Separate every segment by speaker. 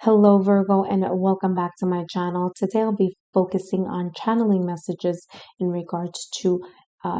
Speaker 1: Hello, Virgo, and welcome back to my channel. Today I'll be focusing on channeling messages in regards to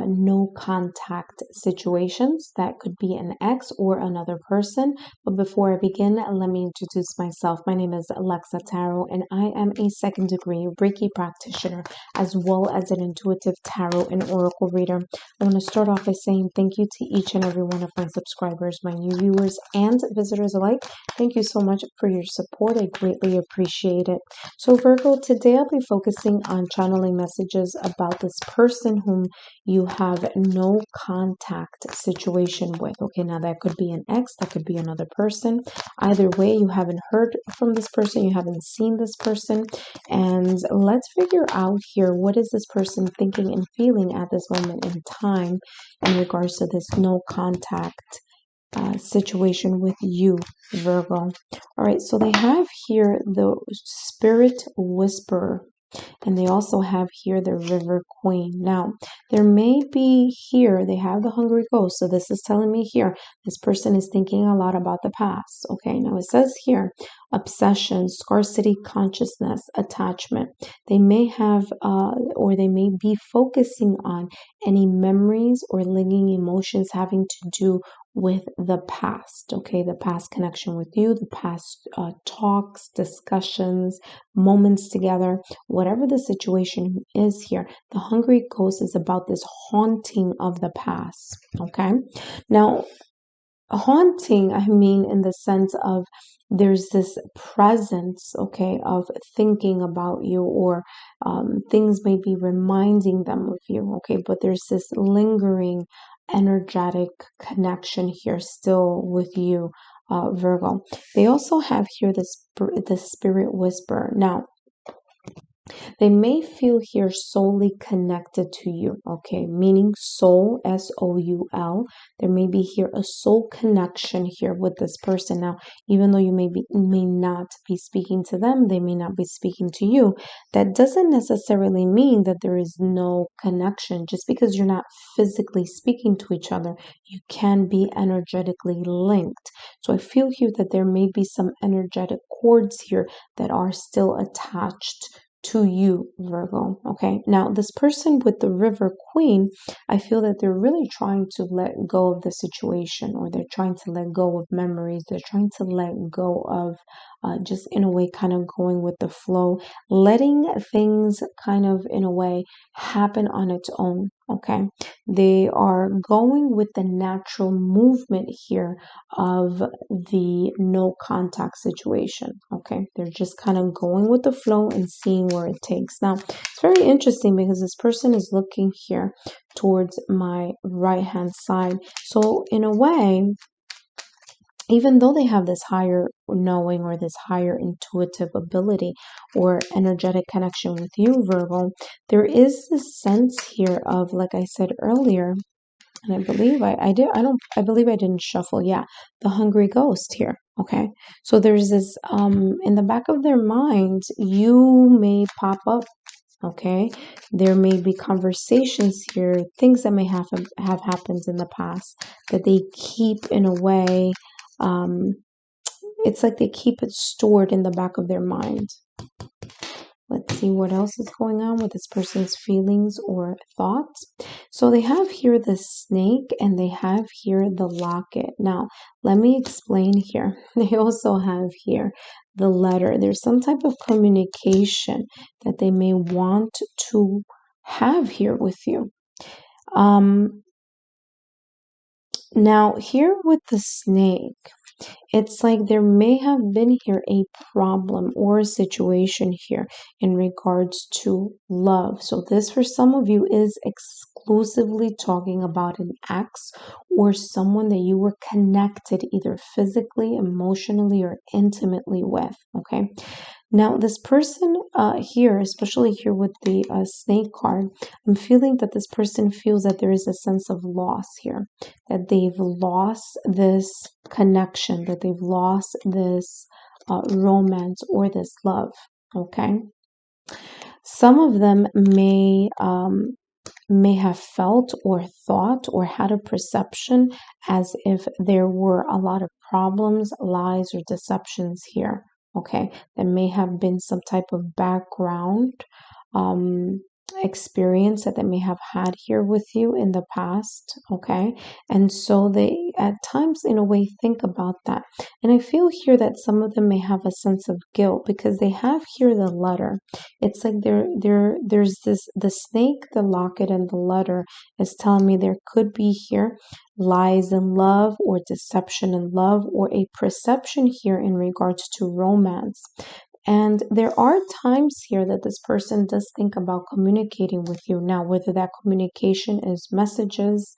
Speaker 1: no contact situations. That could be an ex or another person. But before I begin, let me introduce myself. My name is Lexa Tarot, and I am a second degree Reiki practitioner, as well as an intuitive tarot and oracle reader. I want to start off by saying thank you to each and every one of my subscribers, my new viewers and visitors alike. Thank you so much for your support. I greatly appreciate it. So Virgo, today I'll be focusing on channeling messages about this person whom you have no contact situation with. Okay, now that could be an ex, that could be another person. Either way, you haven't heard from this person, you haven't seen this person. And let's figure out here, what is this person thinking and feeling at this moment in time in regards to this no contact situation with you, Virgo. All right, so they have here the Spirit Whisperer, and they also have here the River Queen. Now, there may be here, they have the Hungry Ghost. So this is telling me here, this person is thinking a lot about the past. Okay, now it says here, obsession, scarcity consciousness, attachment. They may have, or they may be focusing on any memories or lingering emotions having to do with the past. Okay, the past connection with you, the past talks, discussions, moments together, whatever the situation is here. The Hungry Ghost is about this haunting of the past. Okay, now haunting, I mean, in the sense of there's this presence, okay, of thinking about you, or things may be reminding them of you, okay, but there's this lingering energetic connection here still with you, Virgo. They also have here the Spirit Whisperer. Now, they may feel here solely connected to you, okay, meaning soul, S-O-U-L. There may be here a soul connection here with this person. Now, even though you may not be speaking to them, they may not be speaking to you. That doesn't necessarily mean that there is no connection. Just because you're not physically speaking to each other, you can be energetically linked. So I feel here that there may be some energetic cords here that are still attached to you, Virgo. Okay, now this person with the River Queen, I feel that they're really trying to let go of the situation, or they're trying to let go of memories. They're trying to let go of just in a way kind of going with the flow, letting things kind of in a way happen on its own. Okay, they are going with the natural movement here of the no contact situation. Okay, they're just kind of going with the flow and seeing where it takes. Now, it's very interesting because this person is looking here towards my right hand side. So in a way, even though they have this higher knowing or this higher intuitive ability or energetic connection with you, Virgo, there is this sense here of, like I said earlier, and I believe I believe I didn't shuffle. Yeah, the Hungry Ghost here. Okay, so there's this in the back of their mind, you may pop up. Okay, there may be conversations here, things that may have happened in the past that they keep in a way. It's like they keep it stored in the back of their mind. Let's see what else is going on with this person's feelings or thoughts. So they have here the snake and they have here the locket. Now, let me explain here. They also have here the letter. There's some type of communication that they may want to have here with you. Now, here with the snake, it's like there may have been here a problem or a situation here in regards to love. So this for some of you is exclusively talking about an ex or someone that you were connected either physically, emotionally, or intimately with. Okay. Now, this person here, especially here with the snake card, I'm feeling that this person feels that there is a sense of loss here, that they've lost this connection, that they've lost this romance or this love. Okay. Some of them may have felt or thought or had a perception as if there were a lot of problems, lies, or deceptions here. okay? There may have been some type of background experience that they may have had here with you in the past, okay? And so they at times in a way think about that. And I feel here that some of them may have a sense of guilt because they have here the letter. It's like there's this, the snake, the locket, and the letter is telling me there could be here lies in love or deception in love or a perception here in regards to romance. And there are times here that this person does think about communicating with you. Now, whether that communication is messages,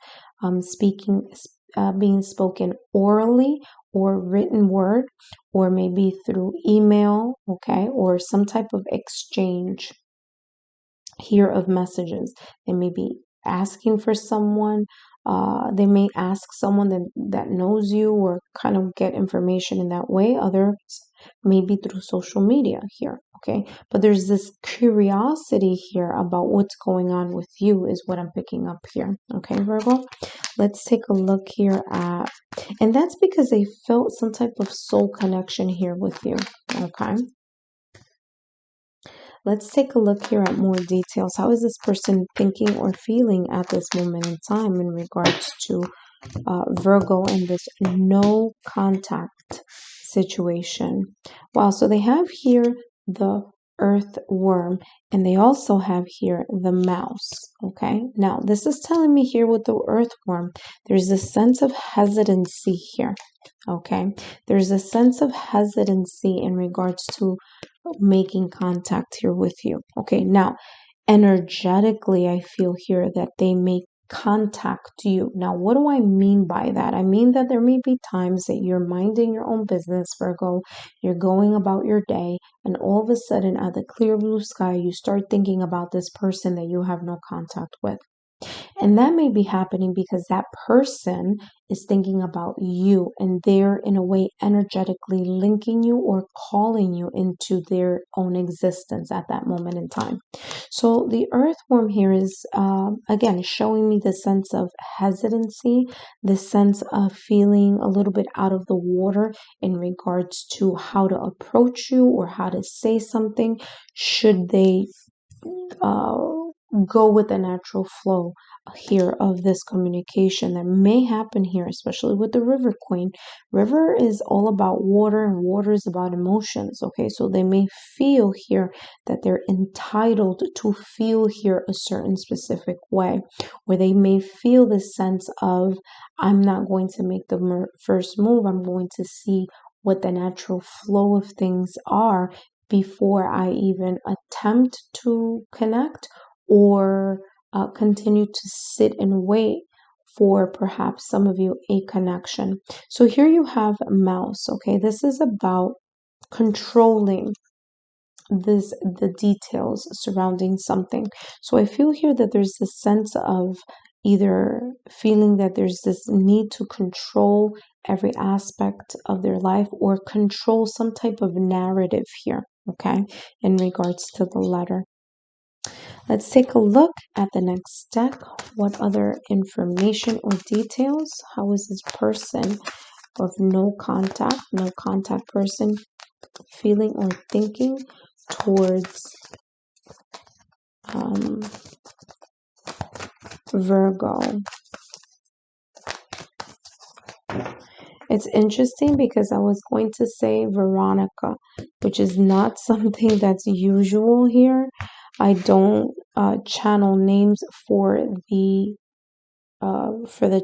Speaker 1: being spoken orally or written word, or maybe through email, okay, or some type of exchange here of messages. They may be asking for someone. They may ask someone that knows you or kind of get information in that way. Others maybe through social media here, okay? But there's this curiosity here about what's going on with you is what I'm picking up here, okay, Virgo? Let's take a look here at, and that's because they felt some type of soul connection here with you, okay? Let's take a look here at more details. How is this person thinking or feeling at this moment in time in regards to Virgo and this no contact situation? Wow, so they have here the earthworm and they also have here the mouse, okay? Now, this is telling me here with the earthworm, there's a sense of hesitancy here, okay? There's a sense of hesitancy in regards to making contact here with you. Okay, now energetically, I feel here that they may contact you. Now, what do I mean by that? I mean that there may be times that you're minding your own business, Virgo, you're going about your day, and all of a sudden, at the clear blue sky, you start thinking about this person that you have no contact with. And that may be happening because that person is thinking about you and they're in a way energetically linking you or calling you into their own existence at that moment in time. So the earthworm here is, again, showing me the sense of hesitancy, the sense of feeling a little bit out of the water in regards to how to approach you or how to say something. Should they go with the natural flow here of this communication that may happen here, especially with the River Queen. River is all about water and water is about emotions, okay? So they may feel here that they're entitled to feel here a certain specific way, or they may feel the sense of, I'm not going to make the first move, I'm going to see what the natural flow of things are before I even attempt to connect or continue to sit and wait for perhaps some of you a connection. So here you have a mouse, okay? This is about controlling the details surrounding something. So I feel here that there's this sense of either feeling that there's this need to control every aspect of their life or control some type of narrative here, okay, in regards to the letter. Let's take a look at the next deck. What other information or details? How is this person of no contact person feeling or thinking towards Virgo? It's interesting because I was going to say Veronica, which is not something that's usual here. I don't channel names for the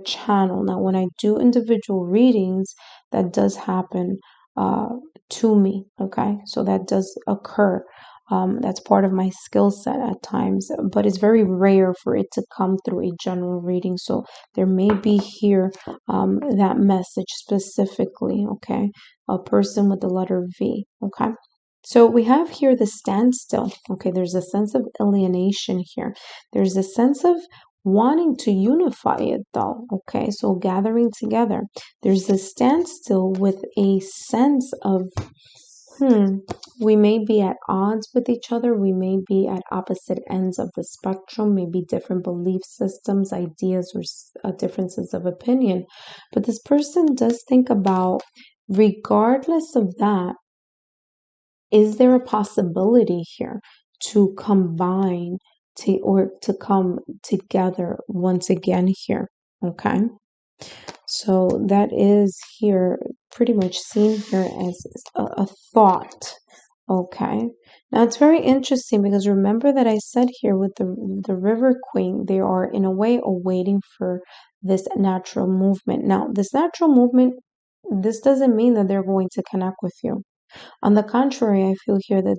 Speaker 1: channel. Now, when I do individual readings, that does happen to me, okay? So that does occur. That's part of my skill set at times, but it's very rare for it to come through a general reading. So there may be here that message specifically, okay? A person with the letter V, okay? So we have here the standstill, okay? There's a sense of alienation here. There's a sense of wanting to unify it though, okay? So gathering together. There's a standstill with a sense of, we may be at odds with each other. We may be at opposite ends of the spectrum, maybe different belief systems, ideas, or differences of opinion. But this person does think about, regardless of that, is there a possibility here to combine or to come together once again here? Okay. So that is here pretty much seen here as a thought. Okay. Now it's very interesting because remember that I said here with the River Queen, they are in a way awaiting for this natural movement. Now, this natural movement, this doesn't mean that they're going to connect with you. On the contrary, I feel here that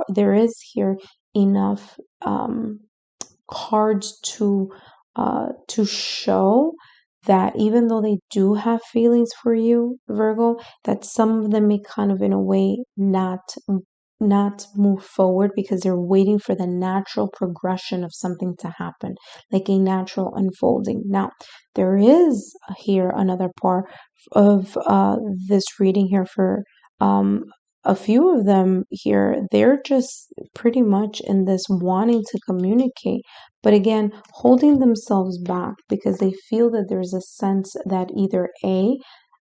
Speaker 1: there is here enough cards to show that even though they do have feelings for you, Virgo, that some of them may kind of in a way not move forward because they're waiting for the natural progression of something to happen, like a natural unfolding. Now, there is here another part of this reading here for a few of them here. They're just pretty much in this wanting to communicate, but again, holding themselves back because they feel that there's a sense that either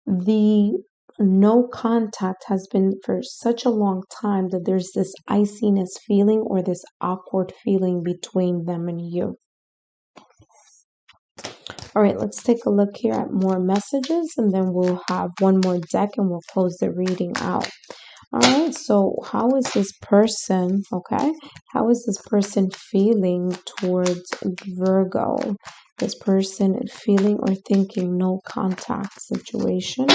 Speaker 1: the no contact has been for such a long time that there's this iciness feeling or this awkward feeling between them and you. All right, let's take a look here at more messages and then we'll have one more deck and we'll close the reading out. All right, so how is this person, okay? How is this person feeling towards Virgo? This person feeling or thinking no contact situation,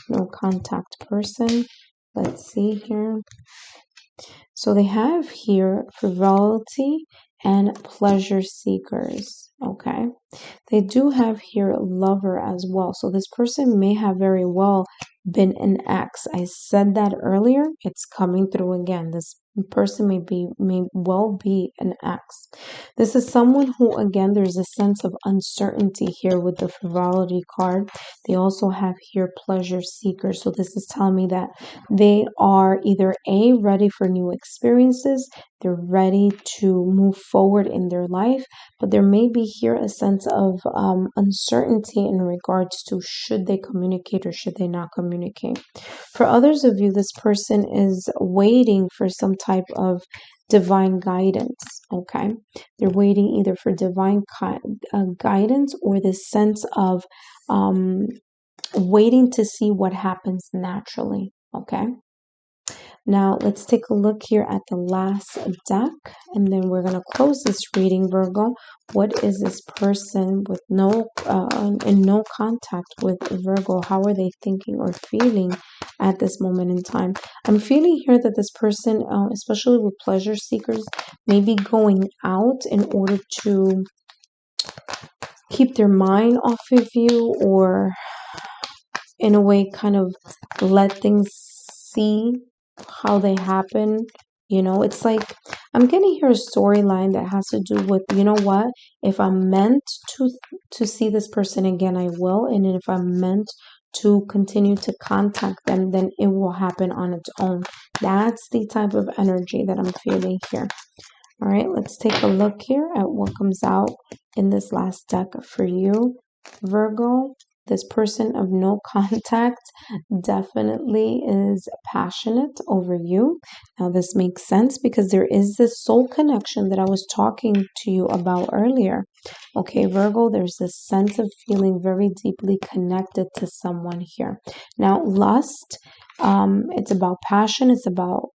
Speaker 1: no contact person. Let's see here. So they have here frivolity and pleasure seekers, okay? They do have here lover as well. So this person may have very well been an ex. I said that earlier. It's coming through again. This person may well be an ex. This is someone who, again, there's a sense of uncertainty here with the frivolity card. They also have here pleasure seekers. So this is telling me that they are either ready for new experiences, they're ready to move forward in their life, but there may be here a sense of uncertainty in regards to should they communicate or should they not communicate. For others of you, this person is waiting for some type of divine guidance, okay? They're waiting either for divine guidance or this sense of waiting to see what happens naturally, okay? Now, let's take a look here at the last deck, and then we're going to close this reading, Virgo. What is this person with no contact with Virgo? How are they thinking or feeling at this moment in time? I'm feeling here that this person, especially with pleasure seekers, may be going out in order to keep their mind off of you, or in a way kind of let things see how they happen. You know, it's like I'm getting here a storyline that has to do with, you know what, if I'm meant to see this person again, I will. And if I'm meant to continue to contact them, then it will happen on its own. That's the type of energy that I'm feeling here. All right, let's take a look here at what comes out in this last deck for you, Virgo. This person of no contact definitely is passionate over you. Now, this makes sense because there is this soul connection that I was talking to you about earlier. Okay, Virgo, there's this sense of feeling very deeply connected to someone here. Now, lust, it's about passion. It's about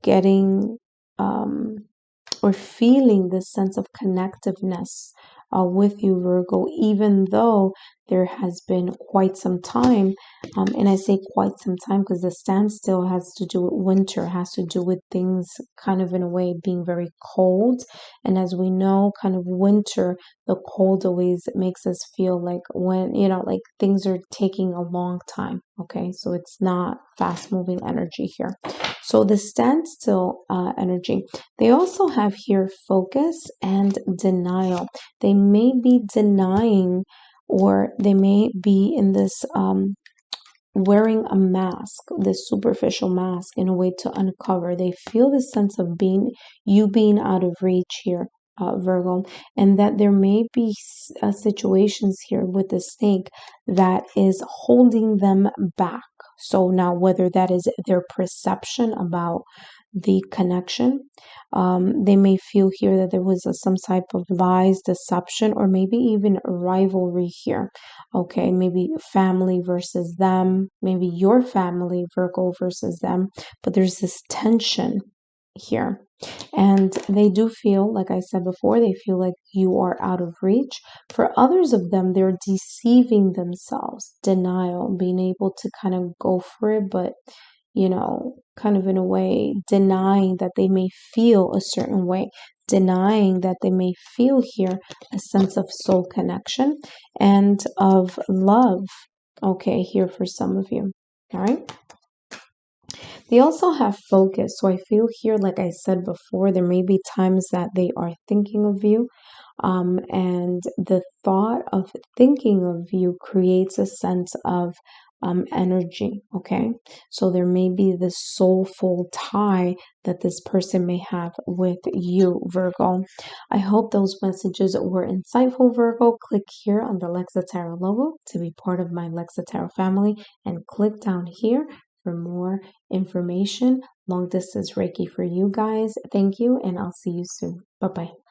Speaker 1: getting or feeling this sense of connectiveness with you, Virgo, even though there has been quite some time. And I say quite some time because the standstill has to do with winter, has to do with things kind of in a way being very cold. And as we know, kind of winter, the cold always makes us feel like when, you know, like things are taking a long time. Okay, so it's not fast moving energy here. So the standstill energy, they also have here focus and denial. They may be denying, or they may be in this wearing a mask, this superficial mask, in a way to uncover. They feel this sense of being out of reach here Virgo, and that there may be situations here with the snake that is holding them back. So now, whether that is their perception about the connection, they may feel here that there was some type of lies, deception, or maybe even rivalry here. Okay, maybe family versus them, maybe your family, Virgo, versus them, but there's this tension here. And they do feel, like I said before, they feel like you are out of reach. For others of them, they're deceiving themselves, denial, being able to kind of go for it, but kind of in a way denying that they may feel a certain way, denying that they may feel here a sense of soul connection and of love. Okay, here for some of you. All right. They also have focus. So I feel here, like I said before, there may be times that they are thinking of you. And the thought of thinking of you creates a sense of energy. Okay. So there may be this soulful tie that this person may have with you, Virgo. I hope those messages were insightful, Virgo. Click here on the Lexa Tarot logo to be part of my Lexa Tarot family, and click down here for more information. Long distance Reiki for you guys. Thank you, and I'll see you soon. Bye-bye.